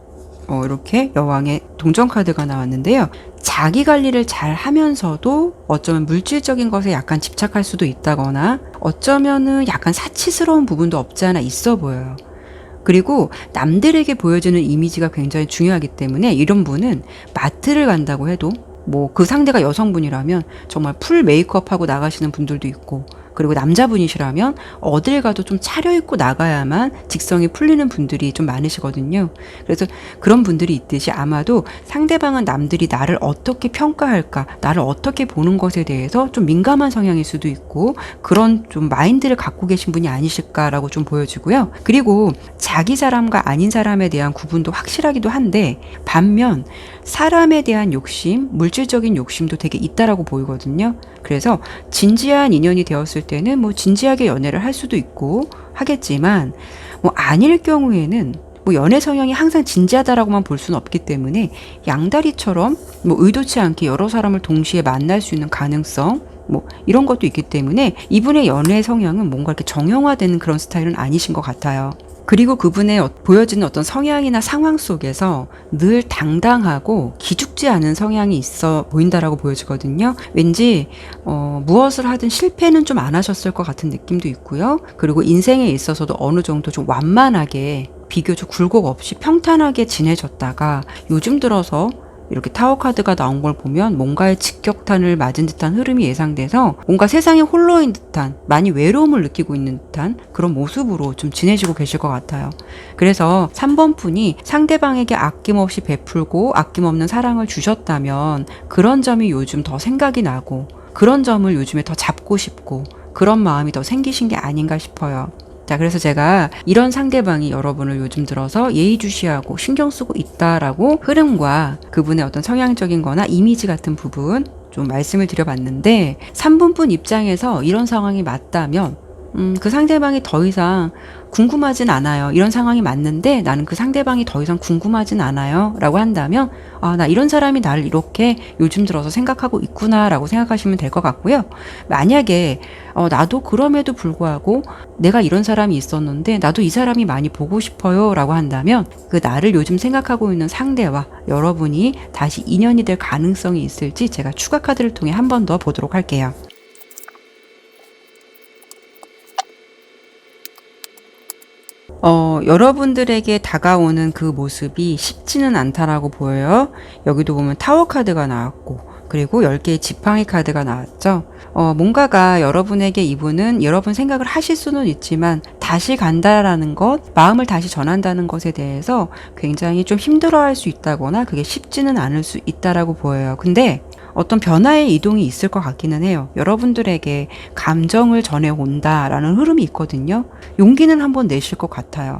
S1: 이렇게 여왕의 동전 카드가 나왔는데요. 자기 관리를 잘 하면서도 어쩌면 물질적인 것에 약간 집착할 수도 있다거나, 어쩌면은 약간 사치스러운 부분도 없지 않아 있어 보여요. 그리고 남들에게 보여주는 이미지가 굉장히 중요하기 때문에 이런 분은 마트를 간다고 해도, 뭐 그 상대가 여성분이라면 정말 풀 메이크업하고 나가시는 분들도 있고, 그리고 남자분이시라면 어딜 가도 좀 차려입고 나가야만 직성이 풀리는 분들이 좀 많으시거든요. 그래서 그런 분들이 있듯이 아마도 상대방은 남들이 나를 어떻게 평가할까, 나를 어떻게 보는 것에 대해서 좀 민감한 성향일 수도 있고, 그런 좀 마인드를 갖고 계신 분이 아니실까라고 좀 보여지고요. 그리고 자기 사람과 아닌 사람에 대한 구분도 확실하기도 한데, 반면 사람에 대한 욕심, 물질적인 욕심도 되게 있다라고 보이거든요. 그래서 진지한 인연이 되었을 때는 뭐 진지하게 연애를 할 수도 있고 하겠지만, 뭐 아닐 경우에는 뭐 연애 성향이 항상 진지하다라고만 볼 수는 없기 때문에 양다리처럼 뭐 의도치 않게 여러 사람을 동시에 만날 수 있는 가능성, 뭐 이런 것도 있기 때문에 이분의 연애 성향은 뭔가 이렇게 정형화되는 그런 스타일은 아니신 것 같아요. 그리고 그분의 보여지는 어떤 성향이나 상황 속에서 늘 당당하고 기죽지 않은 성향이 있어 보인다라고 보여지거든요. 왠지 무엇을 하든 실패는 좀 안 하셨을 것 같은 느낌도 있고요. 그리고 인생에 있어서도 어느 정도 좀 완만하게, 비교적 굴곡 없이 평탄하게 지내졌다가 요즘 들어서 이렇게 타워 카드가 나온 걸 보면 뭔가의 직격탄을 맞은 듯한 흐름이 예상돼서 뭔가 세상에 홀로인 듯한, 많이 외로움을 느끼고 있는 듯한 그런 모습으로 좀 지내시고 계실 것 같아요. 그래서 3번 분이 상대방에게 아낌없이 베풀고 아낌없는 사랑을 주셨다면 그런 점이 요즘 더 생각이 나고, 그런 점을 요즘에 더 잡고 싶고, 그런 마음이 더 생기신 게 아닌가 싶어요. 자, 그래서 제가 이런 상대방이 여러분을 요즘 들어서 예의주시하고 신경 쓰고 있다라고 흐름과 그분의 어떤 성향적인 거나 이미지 같은 부분 좀 말씀을 드려봤는데, 3분분 입장에서 이런 상황이 맞다면 그 상대방이 더 이상 궁금하진 않아요. 이런 상황이 맞는데 나는 그 상대방이 더 이상 궁금하진 않아요. 라고 한다면, 아, 나 이런 사람이 나를 이렇게 요즘 들어서 생각하고 있구나. 라고 생각하시면 될 것 같고요. 만약에, 나도 그럼에도 불구하고 내가 이런 사람이 있었는데 나도 이 사람이 많이 보고 싶어요. 라고 한다면 그 나를 요즘 생각하고 있는 상대와 여러분이 다시 인연이 될 가능성이 있을지 제가 추가 카드를 통해 한 번 더 보도록 할게요. 여러분들에게 다가오는 그 모습이 쉽지는 않다라고 보여요. 여기도 보면 타워 카드가 나왔고, 그리고 10개의 지팡이 카드가 나왔죠. 뭔가가 여러분에게 이분은 여러분 생각을 하실 수는 있지만 다시 간다라는 것, 마음을 다시 전한다는 것에 대해서 굉장히 좀 힘들어할 수 있다거나 그게 쉽지는 않을 수 있다라고 보여요. 근데 어떤 변화의 이동이 있을 것 같기는 해요. 여러분들에게 감정을 전해온다라는 흐름이 있거든요. 용기는 한번 내실 것 같아요.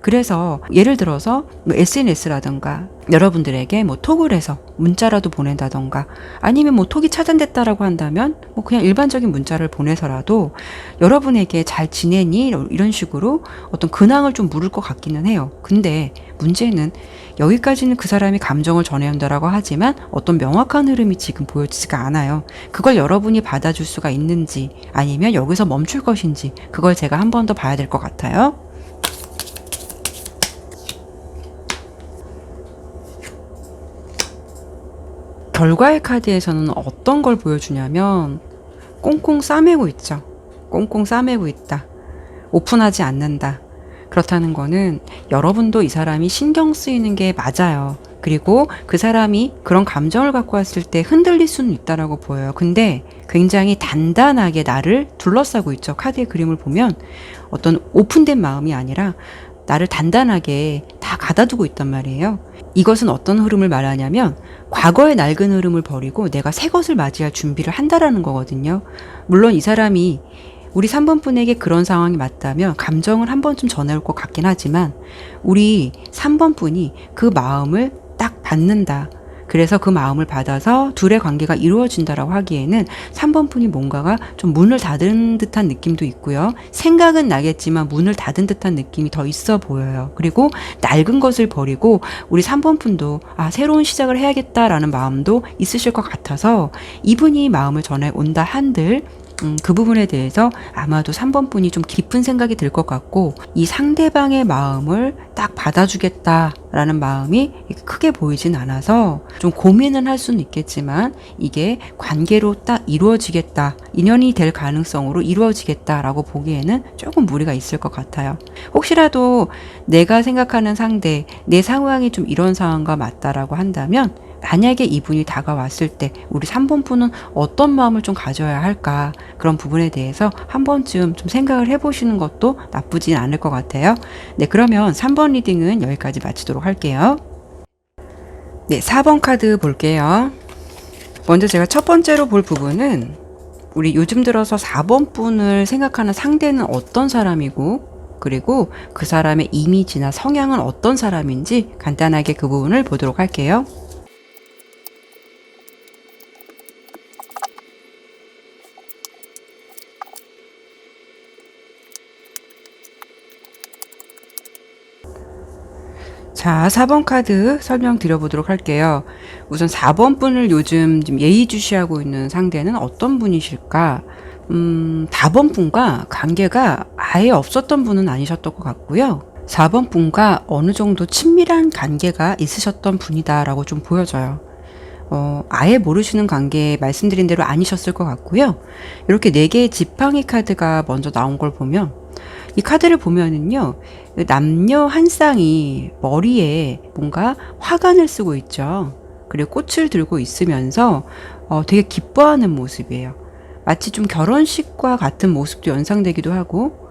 S1: 그래서 예를 들어서 뭐 SNS라든가 여러분들에게 뭐 톡을 해서 문자라도 보낸다던가 아니면 뭐 톡이 차단됐다라고 한다면 뭐 그냥 일반적인 문자를 보내서라도 여러분에게 잘 지내니? 이런 식으로 어떤 근황을 좀 물을 것 같기는 해요. 근데 문제는 여기까지는 그 사람이 감정을 전해온다라고 하지만 어떤 명확한 흐름이 지금 보여지지가 않아요. 그걸 여러분이 받아줄 수가 있는지 아니면 여기서 멈출 것인지 그걸 제가 한 번 더 봐야 될 것 같아요. 결과의 카드에서는 어떤 걸 보여주냐면 꽁꽁 싸매고 있죠. 꽁꽁 싸매고 있다. 오픈하지 않는다. 그렇다는 거는 여러분도 이 사람이 신경 쓰이는 게 맞아요. 그리고 그 사람이 그런 감정을 갖고 왔을 때 흔들릴 수는 있다라고 보여요. 근데 굉장히 단단하게 나를 둘러싸고 있죠. 카드의 그림을 보면 어떤 오픈된 마음이 아니라 나를 단단하게 다 가다두고 있단 말이에요. 이것은 어떤 흐름을 말하냐면 과거의 낡은 흐름을 버리고 내가 새 것을 맞이할 준비를 한다라는 거거든요. 물론 이 사람이 우리 3번 분에게 그런 상황이 맞다면 감정을 한 번쯤 전해올 것 같긴 하지만 우리 3번 분이 그 마음을 딱 받는다. 그래서 그 마음을 받아서 둘의 관계가 이루어진다라고 하기에는 3번 분이 뭔가가 좀 문을 닫은 듯한 느낌도 있고요. 생각은 나겠지만 문을 닫은 듯한 느낌이 더 있어 보여요. 그리고 낡은 것을 버리고 우리 3번 분도 새로운 시작을 해야겠다라는 마음도 있으실 것 같아서 이분이 마음을 전해 온다 한들 그 부분에 대해서 아마도 3번 분이 좀 깊은 생각이 들 것 같고 이 상대방의 마음을 딱 받아주겠다라는 마음이 크게 보이진 않아서 좀 고민은 할 수는 있겠지만 이게 관계로 딱 이루어지겠다, 인연이 될 가능성으로 이루어지겠다라고 보기에는 조금 무리가 있을 것 같아요. 혹시라도 내가 생각하는 상대, 내 상황이 좀 이런 상황과 맞다라고 한다면 만약에 이분이 다가왔을 때 우리 3번 분은 어떤 마음을 좀 가져야 할까 그런 부분에 대해서 한 번쯤 좀 생각을 해보시는 것도 나쁘진 않을 것 같아요. 네, 그러면 3번 리딩은 여기까지 마치도록 할게요. 네, 4번 카드 볼게요. 먼저 제가 첫 번째로 볼 부분은 우리 요즘 들어서 4번 분을 생각하는 상대는 어떤 사람이고 그리고 그 사람의 이미지나 성향은 어떤 사람인지 간단하게 그 부분을 보도록 할게요. 자, 4번 카드 설명드려보도록 할게요. 우선 4번 분을 요즘 좀 예의주시하고 있는 상대는 어떤 분이실까? 4번 분과 관계가 아예 없었던 분은 아니셨던 것 같고요. 4번 분과 어느 정도 친밀한 관계가 있으셨던 분이다라고 좀 보여져요. 아예 모르시는 관계 말씀드린 대로 아니셨을 것 같고요. 이렇게 4개의 지팡이 카드가 먼저 나온 걸 보면 이 카드를 보면은요, 남녀 한 쌍이 머리에 뭔가 화관을 쓰고 있죠. 그리고 꽃을 들고 있으면서 되게 기뻐하는 모습이에요. 마치 좀 결혼식과 같은 모습도 연상되기도 하고,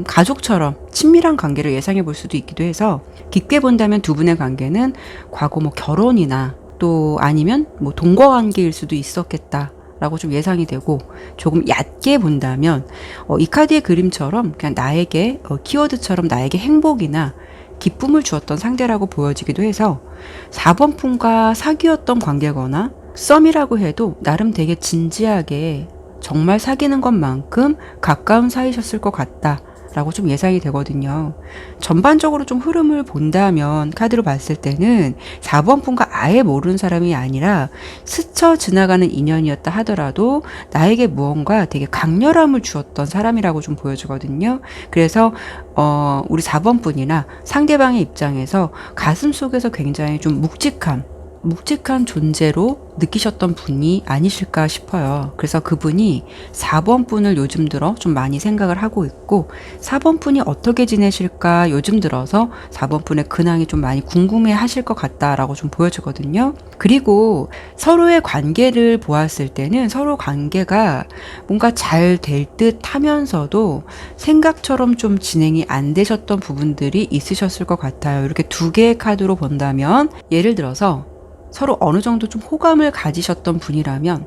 S1: 가족처럼 친밀한 관계를 예상해 볼 수도 있기도 해서, 깊게 본다면 두 분의 관계는 과거 뭐 결혼이나 또 아니면 뭐 동거 관계일 수도 있었겠다. 라고 좀 예상이 되고 조금 얕게 본다면 이 카드의 그림처럼 그냥 나에게 키워드처럼 나에게 행복이나 기쁨을 주었던 상대라고 보여지기도 해서 4번 분과 사귀었던 관계거나 썸이라고 해도 나름 되게 진지하게 정말 사귀는 것만큼 가까운 사이셨을 것 같다 라고 좀 예상이 되거든요. 전반적으로 좀 흐름을 본다면 카드로 봤을 때는 4번 분과 아예 모르는 사람이 아니라 스쳐 지나가는 인연이었다 하더라도 나에게 무언가 되게 강렬함을 주었던 사람이라고 좀 보여주거든요. 그래서 우리 4번 분이나 상대방의 입장에서 가슴 속에서 굉장히 좀 묵직한 존재로 느끼셨던 분이 아니실까 싶어요. 그래서 그분이 4번 분을 요즘 들어 좀 많이 생각을 하고 있고 4번 분이 어떻게 지내실까 요즘 들어서 4번 분의 근황이 좀 많이 궁금해 하실 것 같다라고 좀 보여주거든요. 그리고 서로의 관계를 보았을 때는 서로 관계가 뭔가 잘 될 듯 하면서도 생각처럼 좀 진행이 안 되셨던 부분들이 있으셨을 것 같아요. 이렇게 두 개의 카드로 본다면 예를 들어서 서로 어느 정도 좀 호감을 가지셨던 분이라면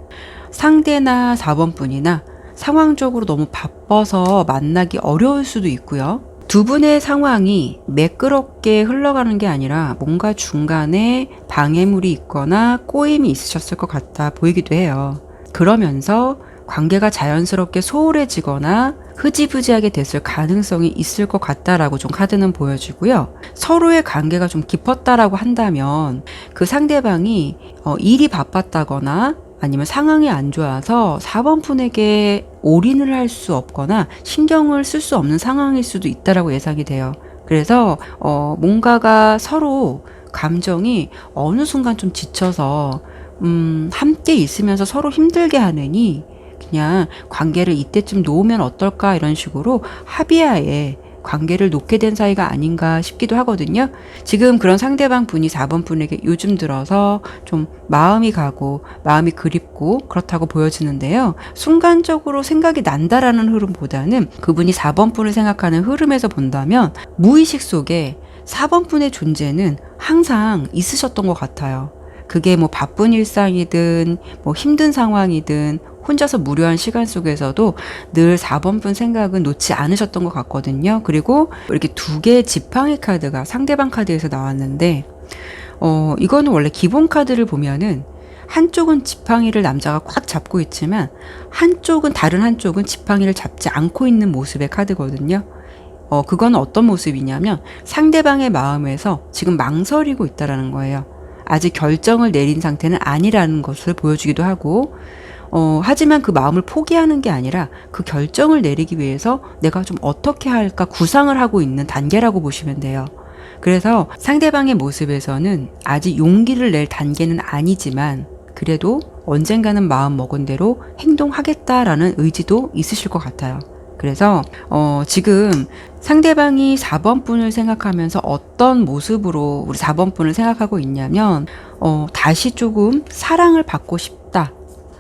S1: 상대나 4번 분이나 상황적으로 너무 바빠서 만나기 어려울 수도 있고요. 두 분의 상황이 매끄럽게 흘러가는 게 아니라 뭔가 중간에 방해물이 있거나 꼬임이 있으셨을 것 같아 보이기도 해요. 그러면서 관계가 자연스럽게 소홀해지거나 흐지부지하게 됐을 가능성이 있을 것 같다라고 좀 카드는 보여주고요. 서로의 관계가 좀 깊었다라고 한다면 그 상대방이 일이 바빴다거나 아니면 상황이 안 좋아서 4번 분에게 올인을 할 수 없거나 신경을 쓸 수 없는 상황일 수도 있다라고 예상이 돼요. 그래서 뭔가가 서로 감정이 어느 순간 좀 지쳐서 함께 있으면서 서로 힘들게 하느니 그냥 관계를 이때쯤 놓으면 어떨까 이런 식으로 합의하에 관계를 놓게 된 사이가 아닌가 싶기도 하거든요. 지금 그런 상대방 분이 4번 분에게 요즘 들어서 좀 마음이 가고 마음이 그립고 그렇다고 보여지는데요. 순간적으로 생각이 난다라는 흐름보다는 그분이 4번 분을 생각하는 흐름에서 본다면 무의식 속에 4번 분의 존재는 항상 있으셨던 것 같아요. 그게 뭐 바쁜 일상이든 뭐 힘든 상황이든 혼자서 무료한 시간 속에서도 늘 4번 분 생각은 놓지 않으셨던 것 같거든요. 그리고 이렇게 두 개의 지팡이 카드가 상대방 카드에서 나왔는데 이거는 원래 기본 카드를 보면은 한쪽은 지팡이를 남자가 꽉 잡고 있지만 다른 한쪽은 지팡이를 잡지 않고 있는 모습의 카드거든요. 그건 어떤 모습이냐면 상대방의 마음에서 지금 망설이고 있다라는 거예요. 아직 결정을 내린 상태는 아니라는 것을 보여주기도 하고 하지만 그 마음을 포기하는 게 아니라 그 결정을 내리기 위해서 내가 좀 어떻게 할까 구상을 하고 있는 단계라고 보시면 돼요. 그래서 상대방의 모습에서는 아직 용기를 낼 단계는 아니지만 그래도 언젠가는 마음 먹은 대로 행동하겠다라는 의지도 있으실 것 같아요. 그래서 지금 상대방이 4번 분을 생각하면서 어떤 모습으로 우리 4번 분을 생각하고 있냐면 다시 조금 사랑을 받고 싶다.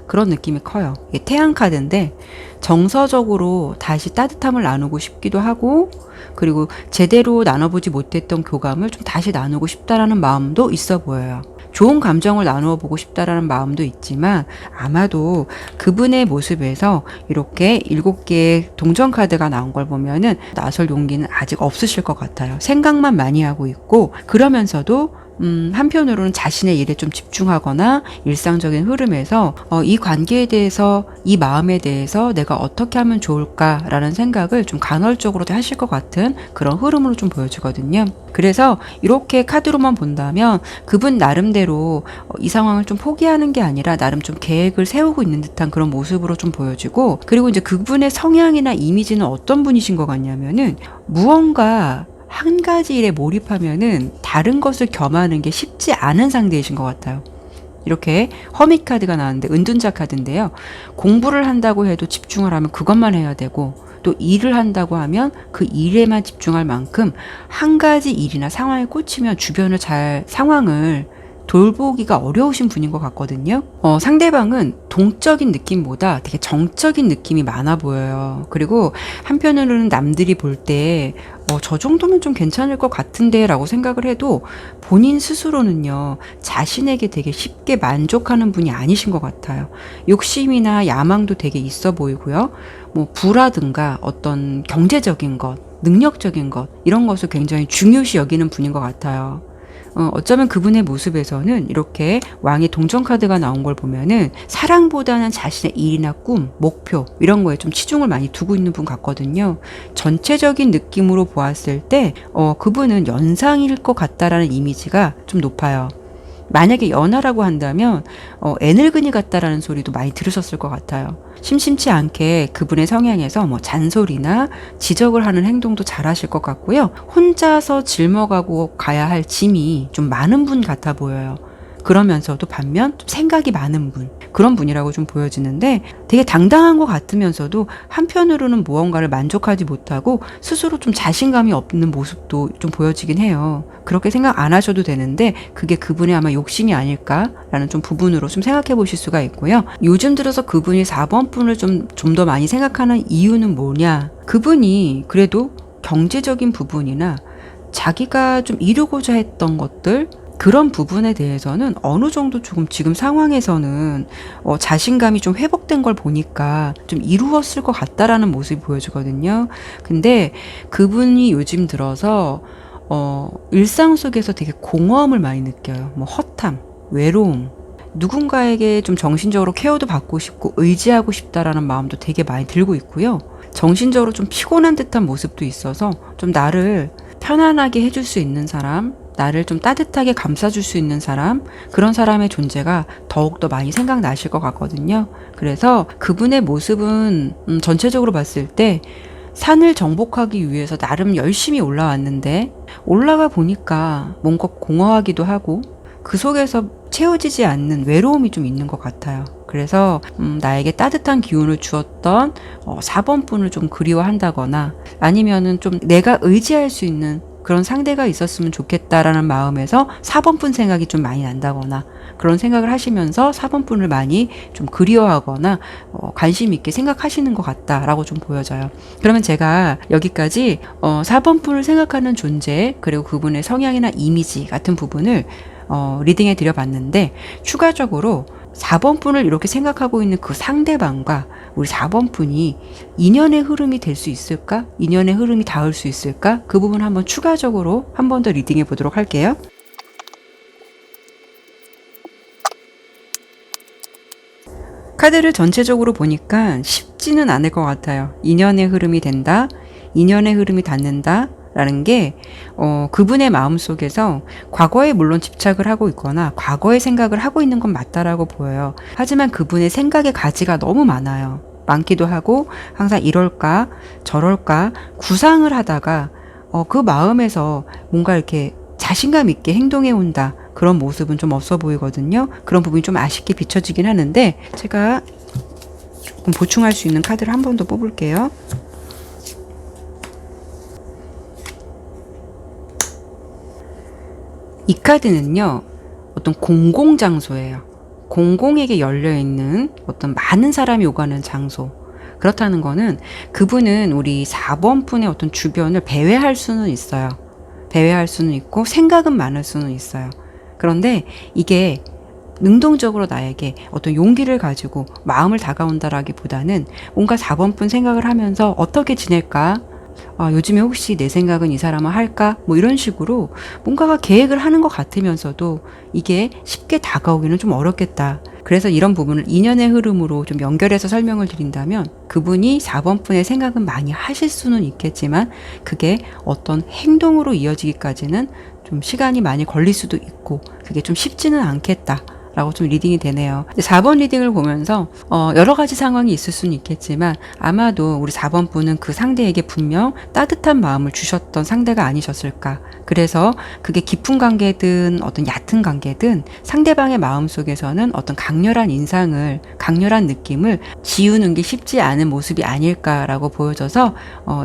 S1: 그런 느낌이 커요. 이게 태양 카드인데 정서적으로 다시 따뜻함을 나누고 싶기도 하고 그리고 제대로 나눠보지 못했던 교감을 좀 다시 나누고 싶다라는 마음도 있어 보여요. 좋은 감정을 나누어 보고 싶다라는 마음도 있지만 아마도 그분의 모습에서 이렇게 7개의 동전 카드가 나온 걸 보면은 나설 용기는 아직 없으실 것 같아요. 생각만 많이 하고 있고 그러면서도 한편으로는 자신의 일에 좀 집중하거나 일상적인 흐름에서 이 관계에 대해서 이 마음에 대해서 내가 어떻게 하면 좋을까라는 생각을 좀 간헐적으로도 하실 것 같은 그런 흐름으로 좀 보여지거든요. 그래서 이렇게 카드로만 본다면 그분 나름대로 이 상황을 좀 포기하는 게 아니라 나름 좀 계획을 세우고 있는 듯한 그런 모습으로 좀 보여지고 그리고 이제 그분의 성향이나 이미지는 어떤 분이신 것 같냐면은 무언가 한 가지 일에 몰입하면은 다른 것을 겸하는 게 쉽지 않은 상대이신 것 같아요. 이렇게 허밋 카드가 나왔는데 은둔자 카드인데요. 공부를 한다고 해도 집중을 하면 그것만 해야 되고 또 일을 한다고 하면 그 일에만 집중할 만큼 한 가지 일이나 상황에 꽂히면 주변을 상황을 돌보기가 어려우신 분인 것 같거든요. 상대방은 동적인 느낌보다 되게 정적인 느낌이 많아 보여요. 그리고 한편으로는 남들이 볼 때 저 정도면 좀 괜찮을 것 같은데 라고 생각을 해도 본인 스스로는요 자신에게 되게 쉽게 만족하는 분이 아니신 것 같아요. 욕심이나 야망도 되게 있어 보이고요. 뭐 부라든가 어떤 경제적인 것, 능력적인 것 이런 것을 굉장히 중요시 여기는 분인 것 같아요. 어쩌면 그분의 모습에서는 이렇게 왕의 동전 카드가 나온 걸 보면은 사랑보다는 자신의 일이나 꿈, 목표 이런 거에 좀 치중을 많이 두고 있는 분 같거든요. 전체적인 느낌으로 보았을 때 그분은 연상일 것 같다라는 이미지가 좀 높아요. 만약에 연하라고 한다면 애늙은이 같다라는 소리도 많이 들으셨을 것 같아요. 심심치 않게 그분의 성향에서 뭐 잔소리나 지적을 하는 행동도 잘하실 것 같고요. 혼자서 짊어가고 가야 할 짐이 좀 많은 분 같아 보여요. 그러면서도 반면 좀 생각이 많은 분, 그런 분이라고 좀 보여지는데 되게 당당한 것 같으면서도 한편으로는 무언가를 만족하지 못하고 스스로 좀 자신감이 없는 모습도 좀 보여지긴 해요. 그렇게 생각 안 하셔도 되는데 그게 그분의 아마 욕심이 아닐까라는 좀 부분으로 좀 생각해 보실 수가 있고요. 요즘 들어서 그분이 4번 분을 좀 더 많이 생각하는 이유는 뭐냐? 그분이 그래도 경제적인 부분이나 자기가 좀 이루고자 했던 것들, 그런 부분에 대해서는 어느 정도 조금 지금 상황에서는 자신감이 좀 회복된 걸 보니까 좀 이루었을 것 같다라는 모습이 보여지거든요. 근데 그분이 요즘 들어서 일상 속에서 되게 공허함을 많이 느껴요. 뭐 허탐, 외로움, 누군가에게 좀 정신적으로 케어도 받고 싶고 의지하고 싶다라는 마음도 되게 많이 들고 있고요. 정신적으로 좀 피곤한 듯한 모습도 있어서 좀 나를 편안하게 해줄 수 있는 사람, 나를 좀 따뜻하게 감싸줄 수 있는 사람, 그런 사람의 존재가 더욱더 많이 생각나실 것 같거든요. 그래서 그분의 모습은 전체적으로 봤을 때 산을 정복하기 위해서 나름 열심히 올라왔는데 올라가 보니까 뭔가 공허하기도 하고 그 속에서 채워지지 않는 외로움이 좀 있는 것 같아요. 그래서 나에게 따뜻한 기운을 주었던 4번 분을 좀 그리워한다거나 아니면은 좀 내가 의지할 수 있는 그런 상대가 있었으면 좋겠다라는 마음에서 4번 분 생각이 좀 많이 난다거나 그런 생각을 하시면서 4번 분을 많이 좀 그리워하거나 관심 있게 생각하시는 것 같다라고 좀 보여져요. 그러면 제가 여기까지 4번 분을 생각하는 존재, 그리고 그분의 성향이나 이미지 같은 부분을 리딩해 드려봤는데, 추가적으로 4번 분을 이렇게 생각하고 있는 그 상대방과 우리 4번 분이 인연의 흐름이 될 수 있을까? 인연의 흐름이 닿을 수 있을까? 그 부분 한번 추가적으로 한 번 더 리딩해 보도록 할게요. 카드를 전체적으로 보니까 쉽지는 않을 것 같아요. 인연의 흐름이 된다, 인연의 흐름이 닿는다 라는 게 그분의 마음속에서 과거에 물론 집착을 하고 있거나 과거의 생각을 하고 있는 건 맞다라고 보여요. 하지만 그분의 생각의 가지가 너무 많아요. 많기도 하고 항상 이럴까 저럴까 구상을 하다가 그 마음에서 뭔가 이렇게 자신감 있게 행동해 온다, 그런 모습은 좀 없어 보이거든요. 그런 부분이 좀 아쉽게 비춰지긴 하는데 제가 조금 보충할 수 있는 카드를 한 번 더 뽑을게요. 이 카드는요, 어떤 공공장소예요. 공공에게 열려있는 어떤 많은 사람이 오가는 장소. 그렇다는 거는 그분은 우리 4번 분의 어떤 주변을 배회할 수는 있어요. 배회할 수는 있고 생각은 많을 수는 있어요. 그런데 이게 능동적으로 나에게 어떤 용기를 가지고 마음을 다가온다라기보다는 뭔가 4번 분 생각을 하면서 어떻게 지낼까? 요즘에 혹시 내 생각은 이 사람은 할까? 뭐 이런 식으로 뭔가가 계획을 하는 것 같으면서도 이게 쉽게 다가오기는 좀 어렵겠다. 그래서 이런 부분을 인연의 흐름으로 좀 연결해서 설명을 드린다면, 그분이 4번 분의 생각은 많이 하실 수는 있겠지만 그게 어떤 행동으로 이어지기까지는 좀 시간이 많이 걸릴 수도 있고 그게 좀 쉽지는 않겠다 라고 좀 리딩이 되네요. 4번 리딩을 보면서 여러 가지 상황이 있을 수는 있겠지만 아마도 우리 4번 분은 그 상대에게 분명 따뜻한 마음을 주셨던 상대가 아니셨을까. 그래서 그게 깊은 관계든 어떤 얕은 관계든 상대방의 마음속에서는 어떤 강렬한 인상을, 강렬한 느낌을 지우는 게 쉽지 않은 모습이 아닐까라고 보여져서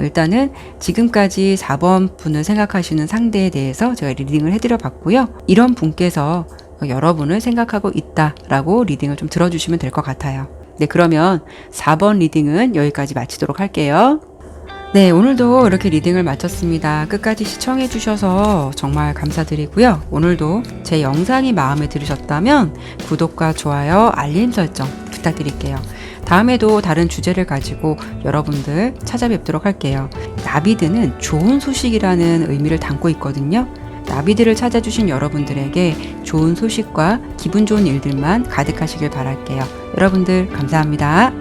S1: 일단은 지금까지 4번 분을 생각하시는 상대에 대해서 제가 리딩을 해드려 봤고요. 이런 분께서 여러분을 생각하고 있다라고 리딩을 좀 들어주시면 될 것 같아요. 네, 그러면 4번 리딩은 여기까지 마치도록 할게요. 네, 오늘도 이렇게 리딩을 마쳤습니다. 끝까지 시청해 주셔서 정말 감사드리고요. 오늘도 제 영상이 마음에 들으셨다면 구독과 좋아요, 알림 설정 부탁드릴게요. 다음에도 다른 주제를 가지고 여러분들 찾아뵙도록 할게요. 나비드는 좋은 소식이라는 의미를 담고 있거든요. 나비들을 찾아주신 여러분들에게 좋은 소식과 기분 좋은 일들만 가득하시길 바랄게요. 여러분들 감사합니다.